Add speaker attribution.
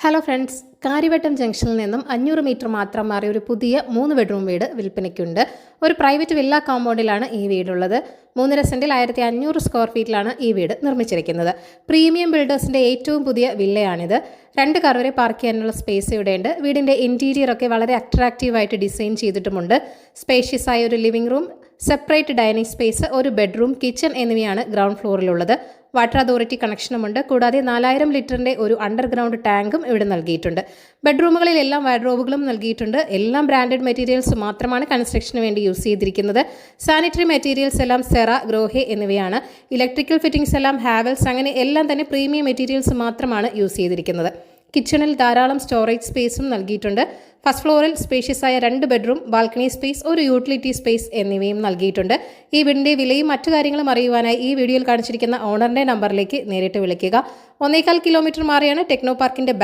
Speaker 1: Hello friends, Karyavattom ജംഗ്ഷനിൽ നിന്നും 500 metre മാത്രം മാറിയ ഒരു പുതിയ 3 ബെഡ്റൂം വീട് വിൽപ്പനയ്ക്കുണ്ട്. ഒരു പ്രൈവറ്റ് വില്ല കോമ്പൗണ്ടിലാണ് ഈ വീടുള്ളത്. 3.5 സെന്റിൽ 1500 സ്ക്വയർ ഫീറ്റിലാണ് ഈ വീട് നിർമ്മിച്ചിരിക്കുന്നത്. പ്രീമിയം ബിൽഡേഴ്സിന്റെ ഏറ്റവും പുതിയ വില്ലയാണിത്. 2 കാർ വരെ പാർക്ക് ചെയ്യാനുള്ള സ്പേസ് ഇവിടെയുണ്ട്. വീടിന്റെ ഇന്റീരിയർ ഒക്കെ വളരെ അട്രാക്റ്റീവായിട്ട് ഡിസൈൻ ചെയ്തിട്ടുമുണ്ട്. സ്പേഷ്യസ് ആയ ഒരു living room, separate dining space, ഒരു ബെഡ്റൂം, കിച്ചൺ എന്നിവയാണ് ഗ്രൗണ്ട് ഫ്ലോറിലുള്ളത്. വാട്ടർ അതോറിറ്റി കണക്ഷനുമുണ്ട്. കൂടാതെ 4000 ലിറ്ററിന്റെ ഒരു അണ്ടർഗ്രൗണ്ട് ടാങ്കും ഇവിടെ നൽകിയിട്ടുണ്ട്. ബെഡ്റൂമുകളിൽ എല്ലാം വാർഡ്രോബുകളും നൽകിയിട്ടുണ്ട്. എല്ലാം ബ്രാൻഡഡ് മെറ്റീരിയൽസ് മാത്രമാണ് കൺസ്ട്രക്ഷന് വേണ്ടി യൂസ് ചെയ്തിരിക്കുന്നത്. സാനിറ്ററി മെറ്റീരിയൽസ് എല്ലാം സെറ, ഗ്രോഹെ എന്നിവയാണ്. ഇലക്ട്രിക്കൽ ഫിറ്റിംഗ്സ് എല്ലാം ഹാവൽസ്, അങ്ങനെ എല്ലാം തന്നെ പ്രീമിയം മെറ്റീരിയൽസ് മാത്രമാണ് യൂസ് ചെയ്തിരിക്കുന്നത്. കിച്ചണിൽ ധാരാളം സ്റ്റോറേജ് സ്പേസും നൽകിയിട്ടുണ്ട്. ഫസ്റ്റ് ഫ്ലോറിൽ സ്പേഷ്യസ് ആയ 2 ബെഡ്റൂം, ബാൽക്കണി സ്പേസ്, ഒരു യൂട്ടിലിറ്റി സ്പേസ് എന്നിവയും നൽകിയിട്ടുണ്ട്. ഈ വീടിന്റെ വിലയും മറ്റു കാര്യങ്ങളും അറിയുവാനായി ഈ വീഡിയോയിൽ കാണിച്ചിരിക്കുന്ന ഓണറിന്റെ നമ്പറിലേക്ക് നേരിട്ട് വിളിക്കുക. 1.25 കിലോമീറ്റർ മാറിയാണ് ടെക്നോ പാർക്കിന്റെ